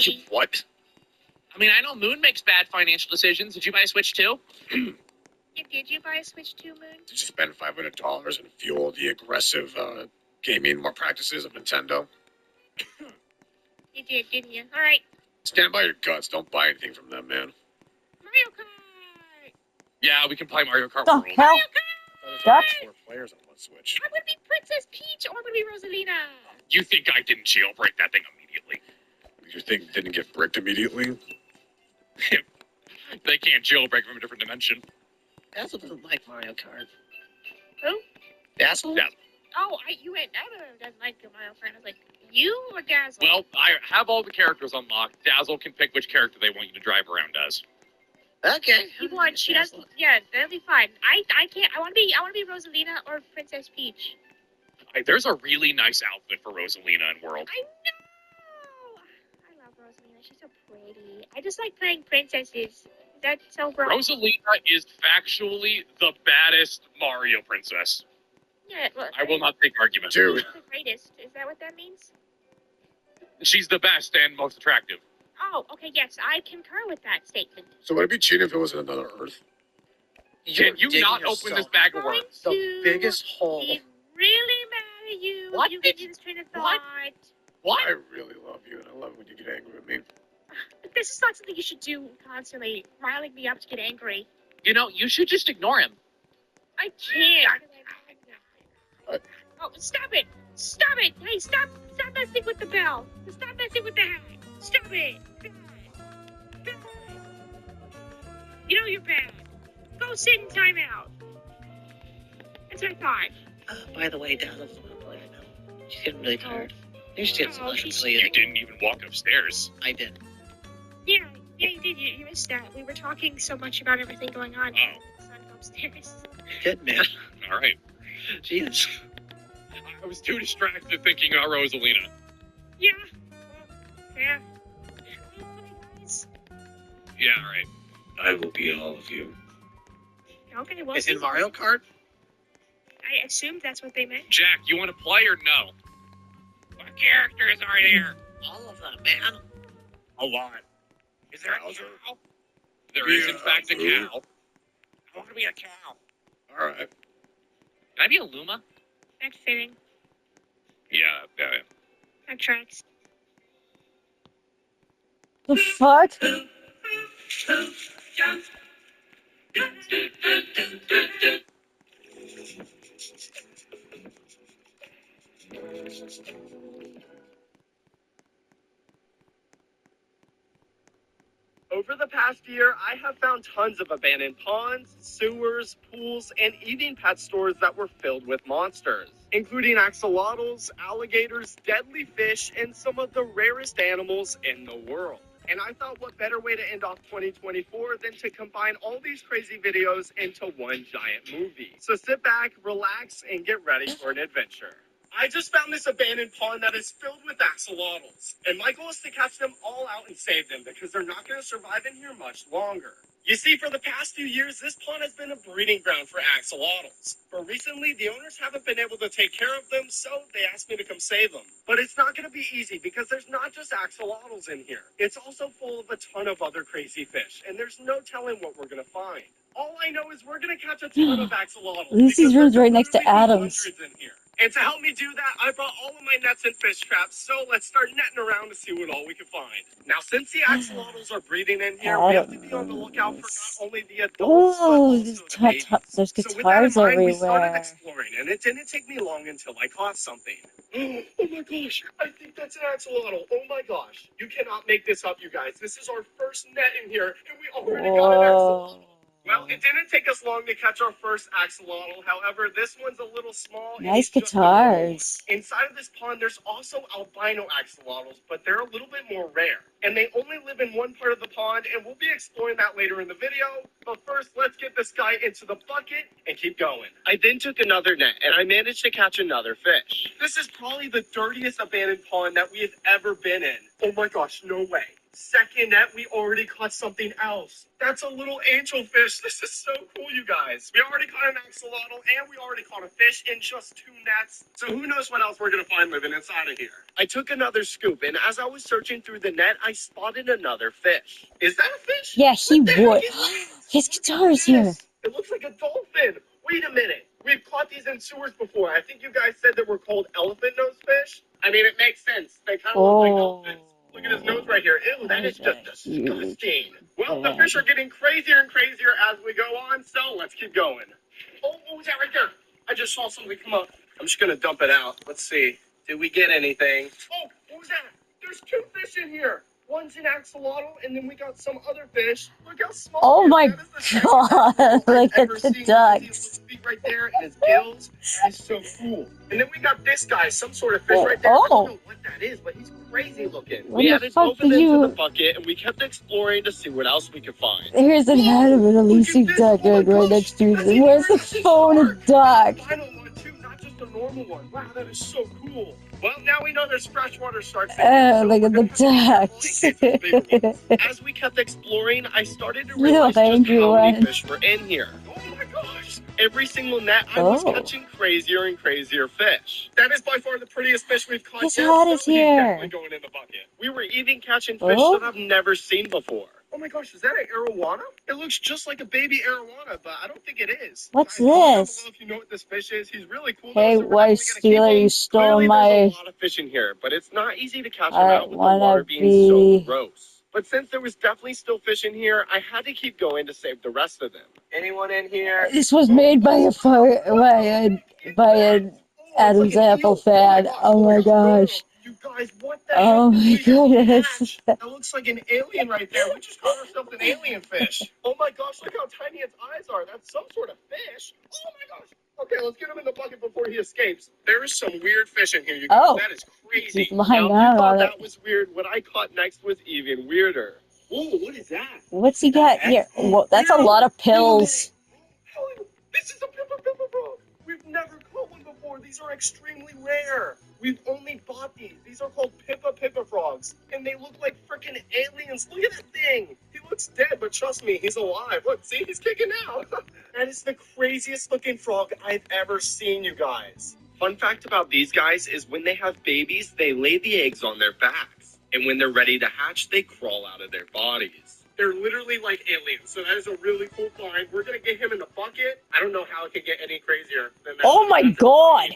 maybe. What? I mean, I know Moon makes bad financial decisions. Did you buy a Switch too? Did you buy a Switch too, Moon? Did you spend $500 and fuel the aggressive gaming practices of Nintendo? You did, didn't you? All right. Stand by your guts. Don't buy anything from them, man. Mario Kart! Yeah, we can play Mario Kart The World. hell? Mario Kart! Duck? 4 players on one Switch. I'm gonna be Princess Peach or I'm gonna be Rosalina. You think I didn't jailbreak that thing immediately? You think didn't get bricked immediately? They can't jailbreak from a different dimension. Dazzle doesn't like Mario Kart. Who? Dazzle? Dazzle. Oh, you went. Dazzle doesn't like the Mario Kart. I was like, you or Dazzle? Well, I have all the characters unlocked. Dazzle can pick which character they want you to drive around as. Okay. You want? She doesn't. Yeah, that'll be fine. I can't. I want to be Rosalina or Princess Peach. There's a really nice outfit for Rosalina in World. I know. I love Rosalina. She's so pretty. I just like playing princesses. Is that so wrong? Rosalina is factually the baddest Mario princess. Yeah. Well, I will not take argument. Dude. the greatest. Is that what that means? She's the best and most attractive. Oh, okay. Yes, I concur with that statement. So would it be cheating if it was in another Earth? Can you digging not yourself open this bag of Going worms? The to biggest hole. be really mad at you. What? You get this train of thought. What? What? I really love you, and I love when you get angry with me. But this is not something you should do constantly, riling me up to get angry. You know, you should just ignore him. I can't. What? Oh, stop it! Stop it! Hey, stop messing with the bell! Stop messing with the hat! Stop it! Bad. You know you're bad. Go sit in timeout. That's what I thought. By the way, Dazzle's not playing now. She's getting really tired. Maybe she did some Oh, lessons she's- You didn't even walk upstairs. I did. Yeah, you did. You missed that. We were talking so much about everything going on. Oh. The sun upstairs. Good, man. All right. Jesus. I was too distracted thinking about Rosalina. Yeah. Yeah. Guys. Yeah, all right. I will be all of you. Okay, well, Is it Mario Kart? I assumed that's what they meant. Jack, you want to play or no? What characters are here? All of them, man. A lot. Is there a Bowser? cow? There is, in Yeah, fact, a who? cow. I want to be a cow. All right. Can I be a Luma? That's fitting. Yeah. That tracks. The fuck? Over the past year, I have found tons of abandoned ponds, sewers, pools, and even pet stores that were filled with monsters, including axolotls, alligators, deadly fish, and some of the rarest animals in the world. And I thought, what better way to end off 2024 than to combine all these crazy videos into one giant movie. So sit back, relax, and get ready for an adventure. I just found this abandoned pond that is filled with axolotls, and my goal is to catch them all out and save them because they're not going to survive in here much longer. You see, for the past few years, this pond has been a breeding ground for axolotls. But recently, the owners haven't been able to take care of them, so they asked me to come save them. But it's not going to be easy because there's not just axolotls in here. It's also full of a ton of other crazy fish, and there's no telling what we're going to find. All I know is we're going to catch a ton of axolotls. Lucy's because room's there's right next to literally Adam's. hundreds in here. And to help me do that, I brought all of my nets and fish traps, so let's start netting around to see what all we can find. Now, since the axolotls are breeding in here, we have to be on the lookout for not only the adults, but Oh, also there's, the babies. there's So with that in guitars mind, we started everywhere. exploring, and it didn't take me long until I caught something. Oh my gosh, I think that's an axolotl. Oh my gosh, you cannot make this up, you guys. This is our first net in here, and we already got an axolotl. Whoa. Well, it didn't take us long to catch our first axolotl. However, this one's a little small. and Nice it's just a normal one. guitars. Inside of this pond, there's also albino axolotls, but they're a little bit more rare. And they only live in one part of the pond, and we'll be exploring that later in the video. But first, let's get this guy into the bucket and keep going. I then took another net, and I managed to catch another fish. This is probably the dirtiest abandoned pond that we have ever been in. Oh my gosh, no way. Second net, we already caught something else. That's a little angelfish. This is so cool, you guys. We already caught an axolotl and we already caught a fish in just 2 nets. So who knows what else we're gonna find living inside of here. I took another scoop, and as I was searching through the net, I spotted another fish. Is that a fish? Yeah, he What the heck would. is this? His Look at guitar is here. this. It looks like a dolphin. Wait a minute. We've caught these in sewers before. I think you guys said that were called elephant nose fish. I mean, it makes sense. They kind of look like elephants. Look at his nose right here. Ew, that is just disgusting. Well, the fish are getting crazier and crazier as we go on, so let's keep going. Oh, what was that right there? I just saw something come up. I'm just going to dump it out. Let's see. Did we get anything? Oh, what was that? There's 2 fish in here. One's an axolotl, and then we got some other fish. Look how small. Oh he is. my That is the second God, axolotl I've look at ever the seen. You can see ducks. his little feet right there and his gills. That is so cool. And then we got this guy, some sort of fish right there. I Oh. don't know what that is, but he's crazy looking. What We the added fuck both of did them to you- the bucket, and we kept exploring to see what else we could find. There's an animal Lucy duck right next to him. Where's the phone of duck? Final one too, not just a normal one. Wow, that is so cool. Well, now we know there's freshwater sharks. Oh, look at the ducks. As we kept exploring, I started to Little realize just angry how many ones. fish were in here. Oh my gosh! Every single net, I was Oh. catching crazier and crazier fish. That is by far the prettiest fish we've caught His yet, head so is he's here. definitely going in the bucket. We were even catching fish Oh. that I've never seen before. Oh my gosh, is that an arowana? It looks just like a baby arowana, but I don't think it is. What's Guys, comment down this? below if you know what this fish is. He's really cool. Hey, though, so we're white definitely gonna keep stealer, him. you stole Clearly, my... There's a lot of fish in here, but it's not easy to catch them I out with the wanna water being so be- gross. But since there was definitely still fish in here, I had to keep going to save the rest of them. Anyone in here? This was made by an Adam's Apple fan. Oh my gosh. You guys, what the Oh heck did my we just goodness. catch? That looks like an alien right there. We just caught ourselves an alien fish. Oh my gosh, look how tiny its eyes are. That's some sort of fish. Oh my gosh. Okay, let's get him in the bucket before he escapes. There is some weird fish in here, you guys. Oh. That is crazy. He's lying Now, if down you thought on it. that was weird, what I caught next was even weirder. Whoa, what is that? What's he got here? Whoa, that's a lot of pills. Helen, this is a pippa frog. We've never caught one before. These are extremely rare. We've only bought these. These are called pippa frogs, and they look like freaking aliens. Look at that thing. He looks dead, but trust me, he's alive. Look, see, he's kicking out. That is the craziest looking frog I've ever seen, you guys. Fun fact about these guys is when they have babies, they lay the eggs on their backs, and when they're ready to hatch, they crawl out of their bodies. They're literally like aliens, so that is a really cool find. We're gonna get him in the bucket. I don't know how it can get any crazier than that. Oh my God. Alright,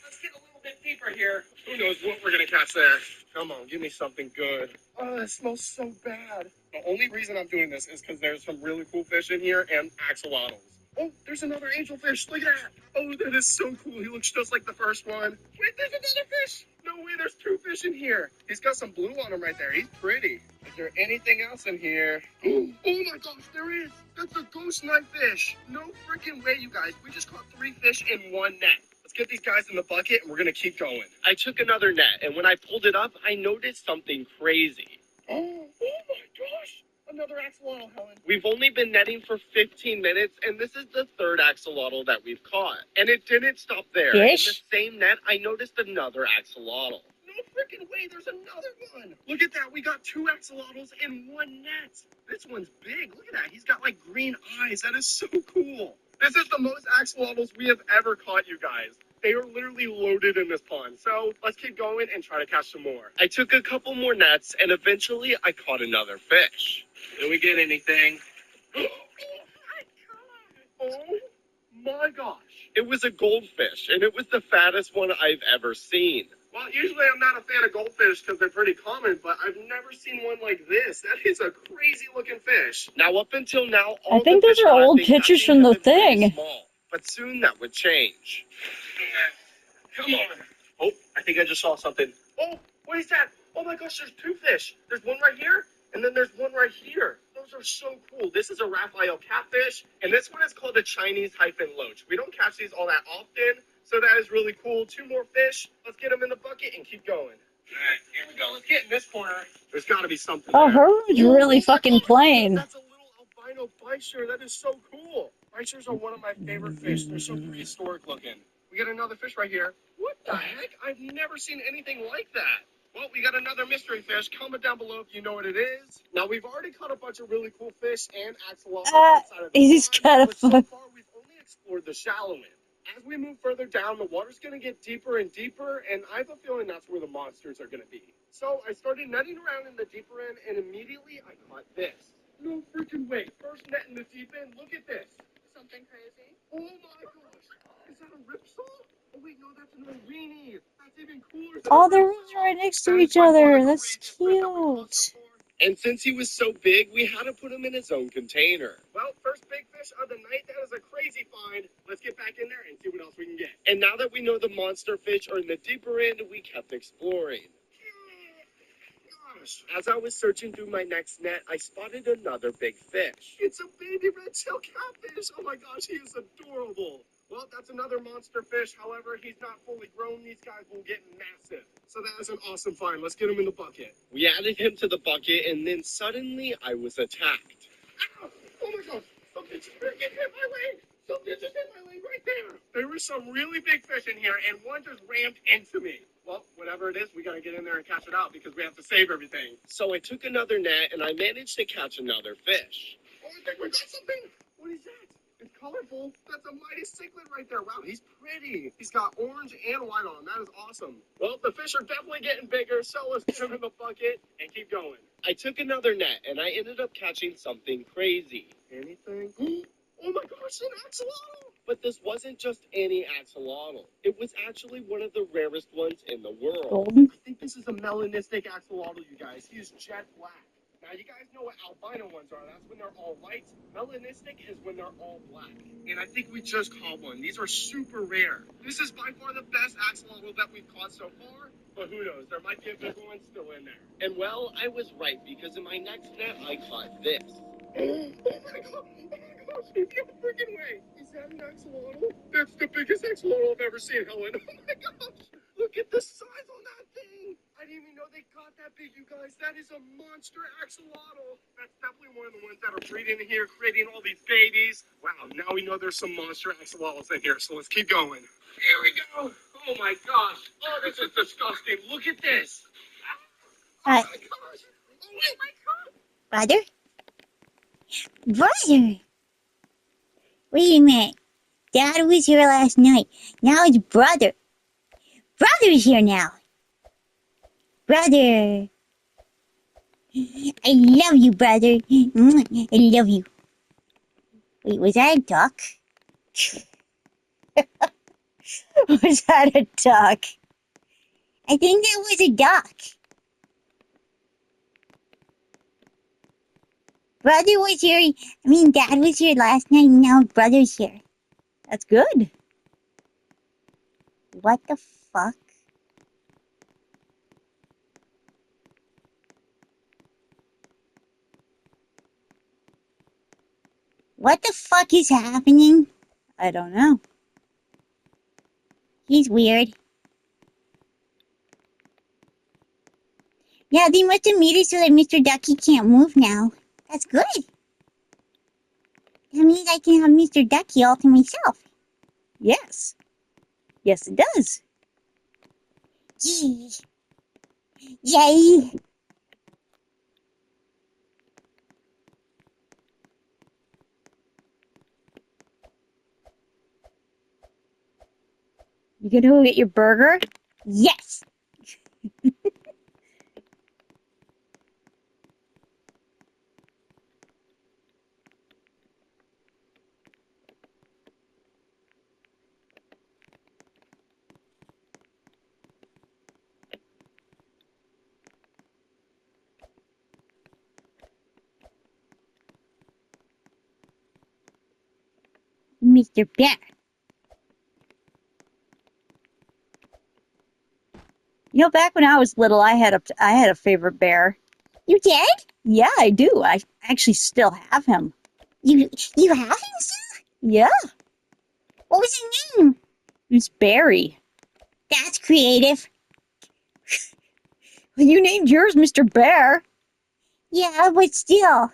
let's get a little bit deeper here. Who knows what we're gonna catch there? Come on, give me something good. Oh, it smells so bad. The only reason I'm doing this is because there's some really cool fish in here and axolotls. Oh, there's another angelfish. Look at that. Oh, that is so cool. He looks just like the first one. Wait, there's another fish. No way, there's 2 fish in here. He's got some blue on him right there. He's pretty. Is there anything else in here? Oh my gosh, there is. That's a ghost knife fish. No freaking way, you guys. We just caught 3 fish in 1 net. Let's get these guys in the bucket and we're gonna keep going. I took another net, and when I pulled it up, I noticed something crazy. Oh my gosh. Another axolotl, Helen. We've only been netting for 15 minutes, and this is the 3rd axolotl that we've caught. And it didn't stop there. Fish? In the same net, I noticed another axolotl. No freaking way, there's another one. Look at that, we got 2 axolotls in 1 net. This one's big, look at that. He's got like green eyes, that is so cool. This is the most axolotls we have ever caught, you guys. They are literally loaded in this pond. So let's keep going and try to catch some more. I took a couple more nets, and eventually I caught another fish. Did we get anything? Oh my gosh. It was a goldfish, and it was the fattest one I've ever seen. Well, usually I'm not a fan of goldfish because they're pretty common, but I've never seen one like this. That is a crazy looking fish. Now, up until now, all I think the those fish are that I've old been pictures catching from the have been pretty thing. small, but soon that would change. Come on. Oh, I think I just saw something. Oh, what is that? Oh my gosh, there's 2 fish. There's one right here, and then there's one right here. Those are so cool. This is a Raphael catfish, and this one is called a Chinese hyphen loach. We don't catch these all that often, so that is really cool. 2 more fish. Let's get them in the bucket and keep going. All right, here we go. Let's get in this corner. There's got to be something Oh, there. her was really fucking plain. That's a little albino bichir. That is so cool. Bichirs are one of my favorite fish. They're so prehistoric looking. We got another fish right here. What the heck? I've never seen anything like that. Well, we got another mystery fish. Comment down below if you know what it is. Now, we've already caught a bunch of really cool fish and axolotls inside of the He's pond, kind of but so fun. far we've only explored the shallow end. As we move further down, the water's going to get deeper and deeper, and I have a feeling that's where the monsters are going to be. So I started netting around in the deeper end, and immediately I caught this. No freaking way. First net in the deep end. Look at this. Something crazy. Oh my gosh. Is that a ripsaw? Oh wait, no, that's an weenie. That's even cooler than Oh, a they're ripsaw. right next to That is each by far other. the That's craziest fish that we've caught cute. so far. And since he was so big, we had to put him in his own container. Well, first big fish of the night, that is a crazy find. Let's get back in there and see what else we can get. And now that we know the monster fish are in the deeper end, we kept exploring. Gosh. As I was searching through my next net, I spotted another big fish. It's a baby red-tailed catfish. Oh my gosh, he is adorable. Well, that's another monster fish. However, he's not fully grown. These guys will get massive. So that is an awesome find. Let's get him in the bucket. We added him to the bucket, and then suddenly I was attacked. Ow! Oh my gosh! Something just freaking hit my leg! Something just hit my leg right there! There were some really big fish in here, and one just rammed into me. Well, whatever it is, we gotta get in there and catch it out because we have to save everything. So I took another net, and I managed to catch another fish. Oh, I think we got something! What is that? It's colorful. That's a mighty cichlid right there. Wow, he's pretty. He's got orange and white on him. That is awesome. Well, the fish are definitely getting bigger, so let's get them in the bucket and keep going. I took another net, and I ended up catching something crazy. Anything? Oh my gosh, an axolotl! But this wasn't just any axolotl. It was actually one of the rarest ones in the world. Golden. I think this is a melanistic axolotl, you guys. He is jet black. Now, you guys know what albino ones are. That's when they're all white. Melanistic is when they're all black. And I think we just caught one. These are super rare. This is by far the best axolotl that we've caught so far. But who knows? There might be a bigger one still in there. And well, I was right because in my next net, I caught this. Oh my god! Oh my gosh! There's no freaking way! Is that an axolotl? That's the biggest axolotl I've ever seen, Helen. Oh my gosh! Look at the size on that thing! I didn't even know they got that big, you guys. That is a monster axolotl. That's definitely one of the ones that are breeding in here, creating all these babies. Wow, now we know there's some monster axolotls in here, so let's keep going. Here we go. Oh my gosh. Oh, this is disgusting. Look at this. Oh my gosh. Oh my god. Brother? Brother! Wait a minute. Dad was here last night. Now it's brother. Brother's here now. Brother. I love you, brother. I love you. Wait, was that a duck? Was that a duck? I think that was a duck. Brother was here. Dad was here last night, and now brother's here. That's good. What the fuck? What the fuck is happening? I don't know. He's weird. Yeah, they must have made it so that Mr. Ducky can't move now. That's good. That means I can have Mr. Ducky all to myself. Yes. Yes, it does. Gee. Yay. You gonna go get your burger? Yes. Mr. Bear. You know, back when I was little, I had a favorite bear. You did? Yeah, I do. I actually still have him. You have him still? Yeah, What was his name? it's Barry. That's creative. You named yours Mr. Bear. Yeah, but still.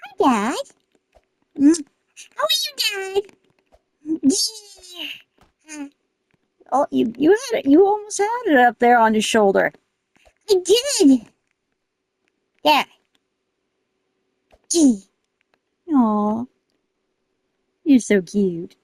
Hi, Dad. How are you, Dad? Yeah. Oh, you had it. You almost had it up there on your shoulder. I did. There. Gee. Aw, you're so cute.